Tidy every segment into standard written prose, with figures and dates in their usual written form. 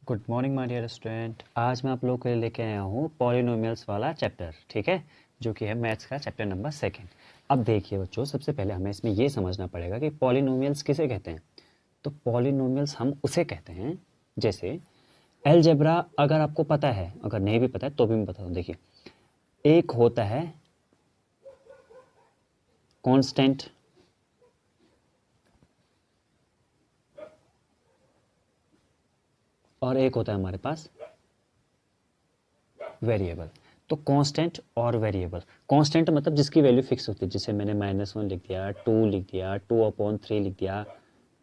Good morning my dear student. आज मैं आप लोगों के लिए लेके आया हूँ पॉलिनोमियल्स वाला चैप्टर, ठीक है, जो कि है मैथ्स का चैप्टर नंबर 2। अब देखिए बच्चों, सबसे पहले हमें इसमें ये समझना पड़ेगा कि पॉलिनोमियल्स किसे कहते हैं। तो पॉलिनोमियल्स हम उसे कहते हैं जैसे अलजेब्रा, अगर आपको पता है, अगर नहीं भी पता है तो भी मैं बता दूँ। देखिए, एक होता है कांस्टेंट और एक होता है हमारे पास वेरिएबल। तो कांस्टेंट और वेरिएबल, कांस्टेंट मतलब जिसकी वैल्यू फिक्स होती है, जिसे मैंने -1 लिख दिया, 2 लिख दिया, 2/3 लिख दिया,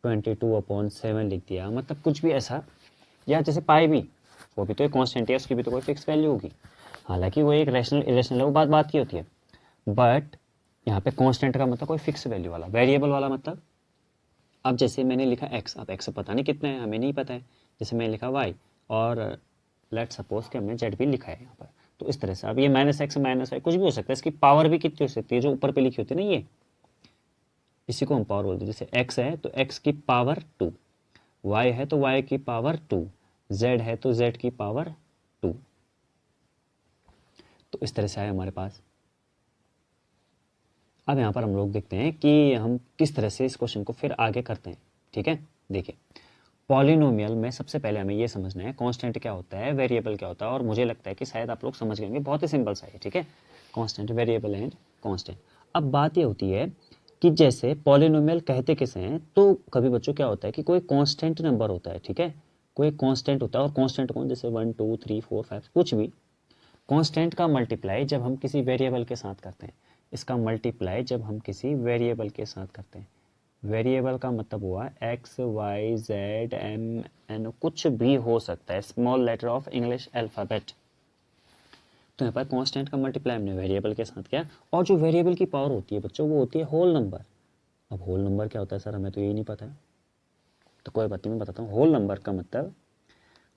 22/7 लिख दिया, मतलब कुछ भी ऐसा। या जैसे पाई भी, वो भी तो एक कांस्टेंट है, उसकी भी तो कोई फिक्स वैल्यू होगी। हालांकि वो एक रैशनल इरेशनल है, वो बात बात की होती है। बट यहाँ पे कांस्टेंट का मतलब कोई फिक्स वैल्यू वाला, वेरिएबल वाला मतलब। अब जैसे मैंने लिखा x, अब x पता नहीं कितना है, हमें नहीं पता है। जैसे मैंने लिखा y, और लेट सपोज कि हमने z भी लिखा है यहाँ पर। तो इस तरह से अब ये -x -y कुछ भी हो सकता है, इसकी पावर भी कितनी हो सकती है, जो ऊपर पे लिखी होती है ना, ये इसी को हम पावर बोलते हैं। जैसे x है तो x की पावर 2, y है तो y की पावर 2, z है तो z की पावर 2। तो इस तरह से आए हमारे पास। अब यहाँ पर हम लोग देखते हैं कि हम किस तरह से इस क्वेश्चन को फिर आगे करते हैं। ठीक है, देखिए, पॉलिनोमियल में सबसे पहले हमें ये समझना है कांस्टेंट क्या होता है, वेरिएबल क्या होता है, और मुझे लगता है कि शायद आप लोग समझ गए होंगे, बहुत ही सिंपल सा है। ठीक है, कांस्टेंट, वेरिएबल एंड कांस्टेंट। अब बात ये होती है कि जैसे पॉलिनोमियल कहते किसे हैं, तो कभी बच्चों क्या होता है कि कोई कांस्टेंट नंबर होता है। ठीक है, कोई कांस्टेंट होता है, और कांस्टेंट कौन, जैसे 1 2 3 4 5 कुछ भी। कांस्टेंट का मल्टीप्लाई जब हम किसी वेरिएबल के साथ करते हैं, इसका मल्टीप्लाई जब हम किसी वेरिएबल के साथ करते हैं, वेरिएबल का मतलब हुआ X Y Z M N, कुछ भी हो सकता है, small letter of English alphabet. तो यहाँ पर कांस्टेंट का मल्टीप्लाई हमने वेरिएबल के साथ किया। और जो वेरिएबल की पावर होती है बच्चों, वो होती है होल नंबर। अब होल नंबर क्या होता है सर, हमें तो यही नहीं पता है। तो कोई बात नहीं, मैं बताता हूँ। होल नंबर का मतलब,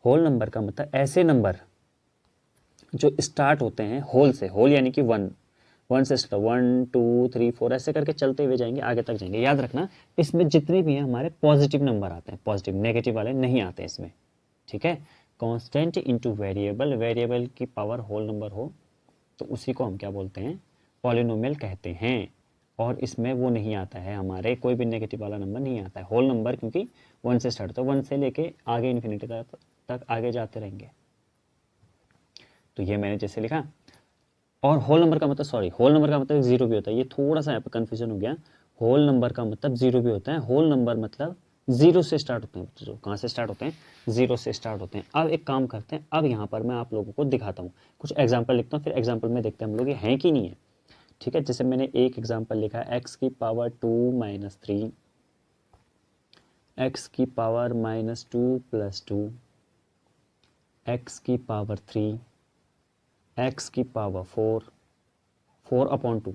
होल नंबर का मतलब ऐसे नंबर जो स्टार्ट होते हैं होल से, होल यानी कि वन, वन से स्टार्ट, 1 2 3 4 ऐसे करके चलते हुए जाएंगे, आगे तक जाएंगे। याद रखना, इसमें जितने भी हैं हमारे पॉजिटिव नंबर आते हैं, पॉजिटिव, नेगेटिव वाले नहीं आते इसमें। ठीक है, कांस्टेंट इंटू वेरिएबल, वेरिएबल की पावर होल नंबर हो तो उसी को हम क्या बोलते हैं, पॉलिनोमियल कहते हैं। और इसमें वो नहीं आता है हमारे, कोई भी नेगेटिव वाला नंबर नहीं आता है, होल नंबर, क्योंकि वन से स्टार्ट होता है, वन से लेके आगे इन्फिनिटी तक आगे जाते रहेंगे। तो ये मैंने जैसे लिखा। और होल नंबर का मतलब, सॉरी, होल नंबर का मतलब जीरो भी होता है, ये थोड़ा सा यहाँ पे कन्फ्यूजन हो गया। होल नंबर का मतलब जीरो भी होता है। होल नंबर मतलब जीरो से स्टार्ट होते हैं बच्चों। कहाँ से स्टार्ट होते हैं, जीरो से स्टार्ट होते हैं। अब एक काम करते हैं, अब यहाँ पर मैं आप लोगों को दिखाता हूँ, कुछ एग्जाम्पल लिखता हूँ, फिर एग्जाम्पल में देखते हैं हम लोग ये हैं कि नहीं है। ठीक है, जैसे मैंने एक एग्जाम्पल लिखा है, एक्स की पावर 2 - 3, एक्स की पावर -2 + 2, एक्स की पावर 3, एक्स की पावर 4, 4/2।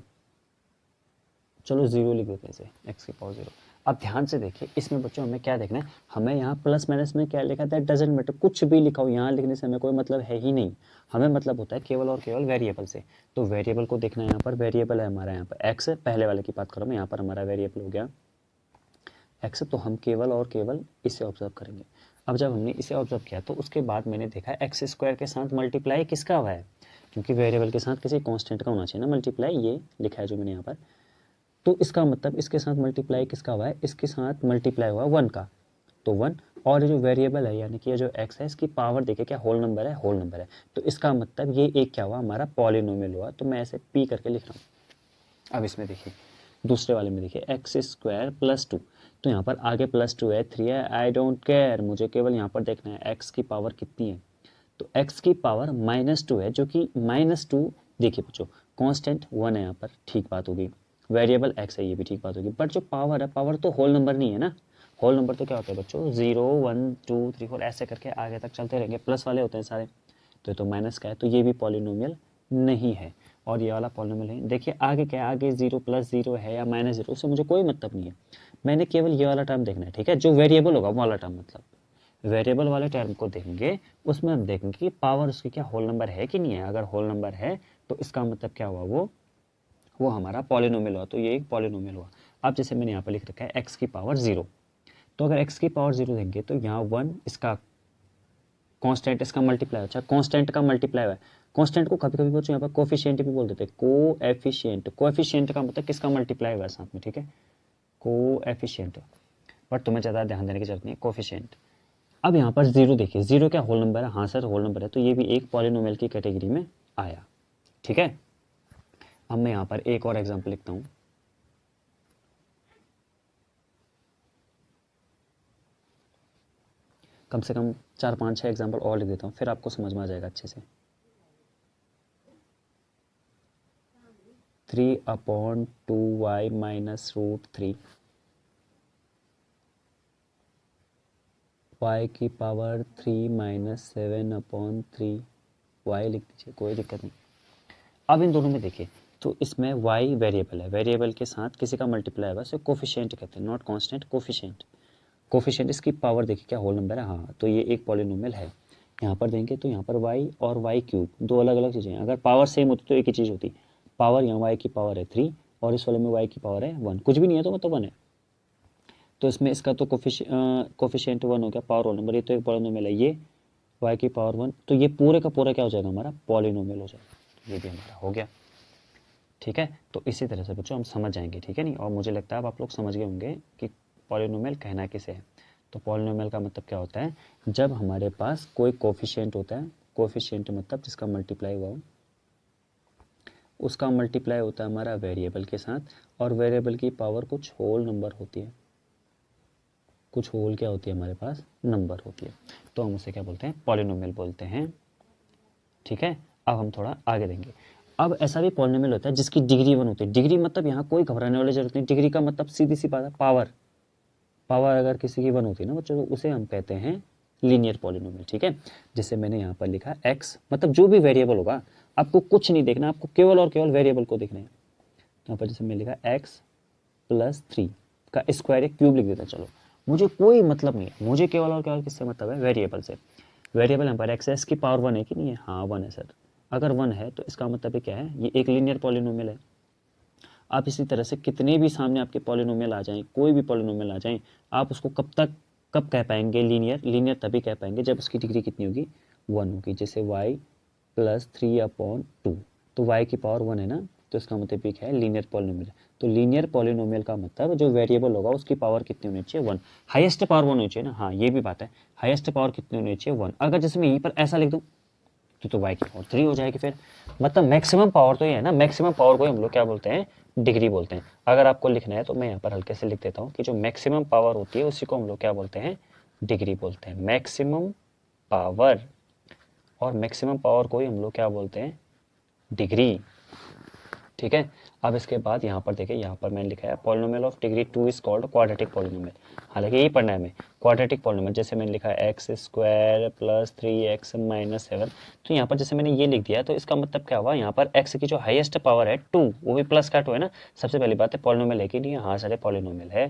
चलो जीरो लिख देते हैं इसे, एक्स की पावर जीरो। अब ध्यान से देखिए, इसमें बच्चों हमें क्या देखना है, हमें यहाँ प्लस माइनस में क्या लिखा था, डजेंट मैटर, कुछ भी लिखा हो यहाँ लिखने से हमें कोई मतलब है ही नहीं। हमें मतलब होता है केवल और केवल वेरिएबल से। तो वेरिएबल को देखना है, यहाँ पर वेरिएबल है हमारा, यहाँ पर एक्स, पहले वाले की बात करो मैं, यहाँ पर हमारा वेरिएबल हो गया एक्स। तो हम केवल और केवल इसे ऑब्जर्व करेंगे। अब जब हमने इसे ऑब्जर्व किया तो उसके बाद मैंने देखा एक्स स्क्वायर के साथ मल्टीप्लाई किसका हुआ है, क्योंकि वेरिएबल के साथ किसी कांस्टेंट का होना चाहिए ना मल्टीप्लाई, ये लिखा है जो मैंने यहाँ पर। तो इसका मतलब इसके साथ मल्टीप्लाई किसका हुआ है, इसके साथ मल्टीप्लाई हुआ वन का, तो वन। और ये जो वेरिएबल है यानी कि ये जो एक्स है, इसकी पावर देखिए क्या होल नंबर है, होल नंबर है। तो इसका मतलब ये एक क्या हुआ, हमारा पॉलिनोमियल हुआ। तो मैं ऐसे पी करके लिख रहा हूँ। अब इसमें देखिए, दूसरे वाले में देखिए, एक्स स्क्वायर +2, तो यहाँ पर आगे +2 है, 3 है, आई डोंट केयर, मुझे केवल यहाँ पर देखना है एक्स की पावर कितनी है। तो x की पावर -2 है, जो कि -2, देखिए बच्चों, कांस्टेंट 1 है यहाँ पर, ठीक बात होगी, वेरिएबल x है, ये भी ठीक बात होगी। बट जो पावर है, पावर तो होल नंबर नहीं है ना। होल नंबर तो क्या होता है बच्चों, 0 1 2 3 4 ऐसे करके आगे तक चलते रहेंगे, प्लस वाले होते हैं सारे। तो ये तो माइनस का है, तो ये भी पॉलिनोमियल नहीं है। और ये वाला पॉलिनोमियल है। देखिए आगे क्या है, आगे 0 +0 है या -0, उससे मुझे कोई मतलब नहीं है। मैंने केवल ये वाला टर्म देखना है। ठीक है, जो वेरिएबल होगा वो वाला टर्म, मतलब वेरिएबल वाले टर्म को देखेंगे, उसमें हम देखेंगे कि पावर उसकी क्या होल नंबर है कि नहीं है। अगर होल नंबर है तो इसका मतलब क्या हुआ, वो हमारा पॉलिनोमियल हुआ, तो ये एक पॉलिनोमियल हुआ। अब जैसे मैंने यहाँ पर लिख रखा है एक्स की पावर 0, तो अगर एक्स की पावर 0 देंगे तो यहाँ 1 इसका कांस्टेंट इसका मल्टीप्लाई, अच्छा कांस्टेंट का मल्टीप्लाई है। कांस्टेंट को कभी कभी बच्चों यहाँ पर कोफिशिएंट भी बोल देते हैं, कोएफिशिएंट। कोएफिशिएंट का मतलब किसका मल्टीप्लाई हुआ है साथ में, ठीक है, कोएफिशिएंट। बट तुम्हें ज़्यादा ध्यान देने की जरूरत नहीं है, कोफिशिएंट। अब यहाँ पर जीरो देखिए, जीरो क्या होल नंबर है, हाँ सर होल नंबर है, तो ये भी एक पॉलिनोमियल की कैटेगरी में आया, ठीक है। अब मैं यहाँ पर एक और एग्जाम्पल लिखता हूँ। कम से कम 4-5-6 एग्जाम्पल और लिख देता हूँ, फिर आपको समझ में आ जाएगा अच्छे से। 3/2y माइनस रूट 3 y की पावर 3 माइनस 7/3 y लिख दीजिए, कोई दिक्कत नहीं। अब इन दोनों में देखिए, तो इसमें y वेरिएबल है, वेरिएबल के साथ किसी का मल्टीप्लाई होगा, इसे कोफिशिएंट कहते हैं, नॉट कांस्टेंट, कोफिशिएंट। कोफिशिएंट इसकी पावर देखिए क्या होल नंबर है, हाँ, तो ये एक पॉलिनोमियल है। यहाँ पर देंगे तो यहाँ पर y और y क्यूब दो अलग अलग चीज़ें हैं। अगर पावर सेम होती तो एक ही चीज़ होती, पावर यहाँ y की पावर है 3 और इस वाले में y की पावर है 1, कुछ भी नहीं है तो मतलब 1 है, तो इसमें इसका तो कोफिशिएंट 1 हो गया, पावर होल नंबर, ये तो एक पॉलिनोमियल है, ये y की पावर 1, तो ये पूरे का पूरा क्या हो जाएगा हमारा, पॉलिनोमियल हो जाएगा, ये भी हमारा हो गया, ठीक है। तो इसी तरह से बच्चों हम समझ जाएंगे, ठीक है नहीं, और मुझे लगता है अब आप लोग समझ गए होंगे कि पॉलिनोमियल कहना किसे है। तो पॉलिनोमियल का मतलब क्या होता है, जब हमारे पास कोई कोफिशिएंट होता है, कोफिशिएंट मतलब जिसका मल्टीप्लाई हुआ हो, उसका मल्टीप्लाई होता है हमारा वेरिएबल के साथ, और वेरिएबल की पावर कुछ होल नंबर होती है, कुछ होल क्या होती है हमारे पास, नंबर होती है, तो हम उसे क्या बोलते हैं, पॉलिनोमियल बोलते हैं, ठीक है। अब हम थोड़ा आगे देंगे। अब ऐसा भी पॉलिनोमियल होता है जिसकी डिग्री 1 होती है, डिग्री मतलब यहाँ कोई घबराने वाली जरूरत नहीं, डिग्री का मतलब सीधी सी बात है पावर, पावर अगर किसी की 1 होती है ना बच्चों, तो उसे हम कहते हैं लीनियर पॉलिनोमियल, ठीक है। जैसे मैंने यहाँ पर लिखा x, मतलब जो भी वेरिएबल होगा, आपको कुछ नहीं देखना, आपको केवल और केवल वेरिएबल को देखना है। यहाँ पर जैसे मैंने लिखा x + 3 का स्क्वायर, एक क्यूब लिख देता, चलो मुझे कोई मतलब नहीं है, मुझे केवल और केवल किससे मतलब है, वेरिएबल से। वेरिएबल यहाँ पर x है, इसकी पावर 1 है कि नहीं है, हाँ 1 है सर। अगर 1 है तो इसका मतलब ये क्या है, ये एक लीनियर पॉलिनोमियल है। आप इसी तरह से कितने भी सामने आपके पॉलिनोमियल आ जाएं, कोई भी पॉलिनोमियल आ जाएं, आप उसको कब कह पाएंगे लीनियर, लीनियर तभी कह पाएंगे जब उसकी डिग्री कितनी होगी, 1 होगी। जैसे y + 3/2, तो y की पावर 1 है ना, तो इसका मतलब ये क्या है, लीनियर पॉलिनोमियल। तो लीनियर पॉलिनोमियल का मतलब जो वेरिएबल होगा उसकी पावर कितनी होनी चाहिए, 1, हाईएस्ट पावर 1 होनी चाहिए ना, हाँ ये भी बात है, हाईएस्ट पावर कितनी होनी चाहिए, 1। अगर जैसे मैं यहीं पर ऐसा लिख दूँ तो y की पावर 3 हो जाएगी फिर, मतलब मैक्सिमम पावर तो ये है ना, मैक्सिमम पावर को हम लोग क्या बोलते हैं, डिग्री बोलते हैं। अगर आपको लिखना है तो मैं यहाँ पर हल्के से लिख देता हूँ कि जो मैक्सिमम पावर होती है उसी को हम लोग क्या बोलते हैं, डिग्री बोलते हैं, मैक्सिमम पावर। और मैक्सिमम पावर को ही हम लोग क्या बोलते हैं, डिग्री, ठीक है। अब इसके बाद यहाँ पर देखिए, यहाँ पर मैंने लिखा है polynomial of degree 2 is called quadratic polynomial, हालांकि यही पढ़ना है हमें, क्वाड्रेटिक पॉलिनोमियल। जैसे मैंने लिखा है x² + 3x - 7, तो यहाँ पर जैसे मैंने ये लिख दिया, तो इसका मतलब क्या हुआ, यहाँ पर x की जो हाईएस्ट पावर है 2, वो भी प्लस का 2 है ना। सबसे पहली बात है पॉलिनोमियल है कि नहीं, हाँ सारे पॉलिनोमियल है,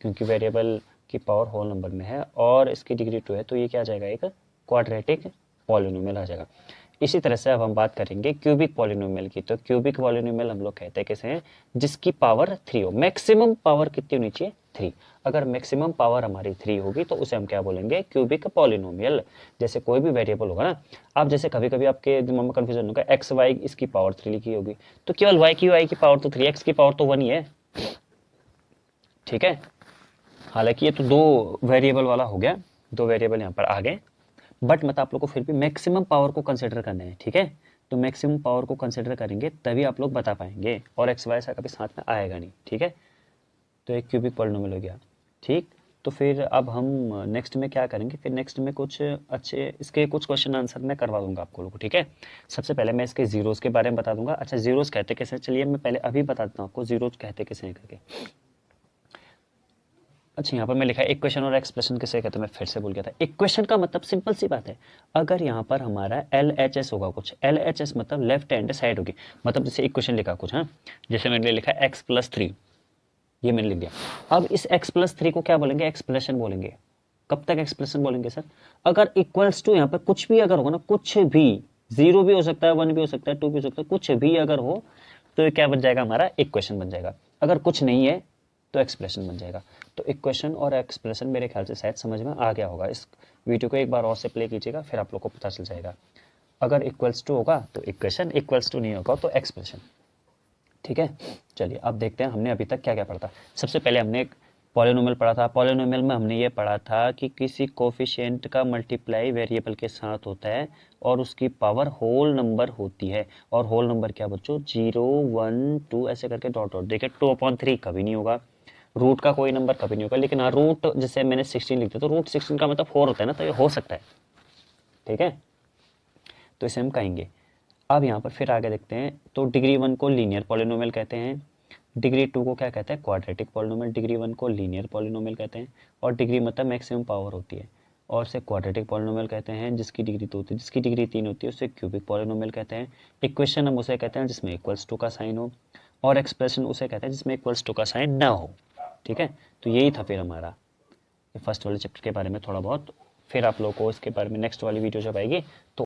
क्योंकि वेरिएबल की पावर होल नंबर में है और इसकी डिग्री 2 है, तो ये क्या आ जाएगा, एक क्वाड्रेटिक पॉलिनोमियल आ जाएगा। इसी तरह से अब हम बात करेंगे क्यूबिक पॉलिनोमियल की। तो क्यूबिक पॉलिनोमियल हम लोग कहते हैं किसे हैं, जिसकी पावर 3 हो, मैक्सिमम पावर कितनी होनी चाहिए, 3। अगर मैक्सिमम पावर हमारी 3 होगी तो उसे हम क्या बोलेंगे, क्यूबिक पॉलिनोमियल। जैसे कोई भी वेरिएबल होगा ना, आप जैसे कभी कभी आपके दिमाग में कन्फ्यूजन होगा, एक्स वाई इसकी पावर 3 लिखी होगी, तो केवल वाई की पावर तो 3, एक्स की पावर तो 1 ही है, ठीक है। हालांकि ये तो दो वेरिएबल वाला हो गया, दो वेरिएबल यहाँ पर आ गए, बट मतलब आप लोग को फिर भी मैक्सिमम पावर को कंसिडर करना है, ठीक है। तो मैक्सिमम पावर को कंसिडर करेंगे तभी आप लोग बता पाएंगे, और एक्स वाई ऐसा कभी साथ में आएगा नहीं, ठीक है। तो एक क्यूबिक पॉलिनोमियल हो गया, ठीक। तो फिर अब हम नेक्स्ट में क्या करेंगे, फिर नेक्स्ट में कुछ अच्छे इसके कुछ क्वेश्चन आंसर मैं करवा दूंगा आपको लोगों को, ठीक है। सबसे पहले मैं इसके जीरोस के बारे में बता दूंगा। अच्छा जीरोस कहते कैसे, चलिए मैं पहले अभी बता देता हूँ आपको जीरोस कहते कैसे हैं करके। अच्छा यहाँ पर मैं लिखा है इक्वेशन और एक्सप्रेशन किसे कहते हैं, मैं फिर से भूल गया था। इक्वेशन का मतलब सिंपल सी बात है, अगर यहाँ पर हमारा LHS होगा कुछ, LHS मतलब लेफ्ट हैंड साइड होगी, मतलब जैसे इक्वेशन लिखा कुछ, हाँ जैसे मैंने लिखा x + 3, ये मैंने लिख दिया। अब इस x + 3 को क्या बोलेंगे, एक्सप्रेशन बोलेंगे। कब तक एक्सप्रेशन बोलेंगे सर, अगर इक्वल्स टू यहाँ पर कुछ भी अगर होगा ना, कुछ भी, 0 भी हो सकता है, 1 भी हो सकता है, 2 भी हो सकता है, कुछ भी अगर हो तो ये क्या बन जाएगा, हमारा इक्वेशन बन जाएगा। अगर कुछ नहीं है तो एक्सप्रेशन बन जाएगा। तो इक्वेशन और एक्सप्रेशन मेरे ख्याल से शायद समझ में आ गया होगा। इस वीडियो को एक बार और से प्ले कीजिएगा, फिर आप लोग को पता चल जाएगा। अगर इक्वल्स टू होगा तो इक्वेशन, इक्वल्स टू नहीं होगा तो एक्सप्रेशन। ठीक है, चलिए अब देखते हैं हमने अभी तक क्या क्या पढ़ा था। सबसे पहले हमने एक पॉलिनोमियल पढ़ा था। पॉलिनोमियल में हमने ये पढ़ा था कि किसी कोफिशिएंट का मल्टीप्लाई वेरिएबल के साथ होता है और उसकी पावर होल नंबर होती है। और होल नंबर क्या बच्चों, 0 1 2 ऐसे करके डॉट डॉट। देखिए 2/3 कभी नहीं होगा, रूट का कोई नंबर कभी नहीं होगा। लेकिन हाँ, रूट जैसे मैंने 16 लिख दिया तो रूट 16 का मतलब 4 होता है ना, तो ये हो सकता है। ठीक है, तो इसे हम कहेंगे। अब यहाँ पर फिर आगे देखते हैं। तो डिग्री 1 को लीनियर पॉलिनोमियल कहते हैं, डिग्री 2 को क्या कहते हैं, क्वाड्रेटिक पॉलिनोमियल, डिग्री 1 को लीनियर पॉलिनोमियल कहते हैं। और डिग्री मतलब मैक्सिमम पावर होती है, और उसे क्वाड्रेटिक पॉलिनोमियल कहते हैं। जिसकी डिग्री 2 होती है, जिसकी डिग्री 3 होती है उसे क्यूबिक पॉलिनोमियल कहते हैं। इक्वेशन हम उसे कहते हैं जिसमें इक्वल्स टू का साइन हो, और एक्सप्रेशन उसे कहते हैं जिसमें इक्वल्स टू का साइन ना हो। ठीक है, तो यही था फिर हमारा फर्स्ट वाले चैप्टर के बारे में थोड़ा बहुत। फिर आप लोगों को इसके बारे में नेक्स्ट वाली वीडियो जब आएगी तो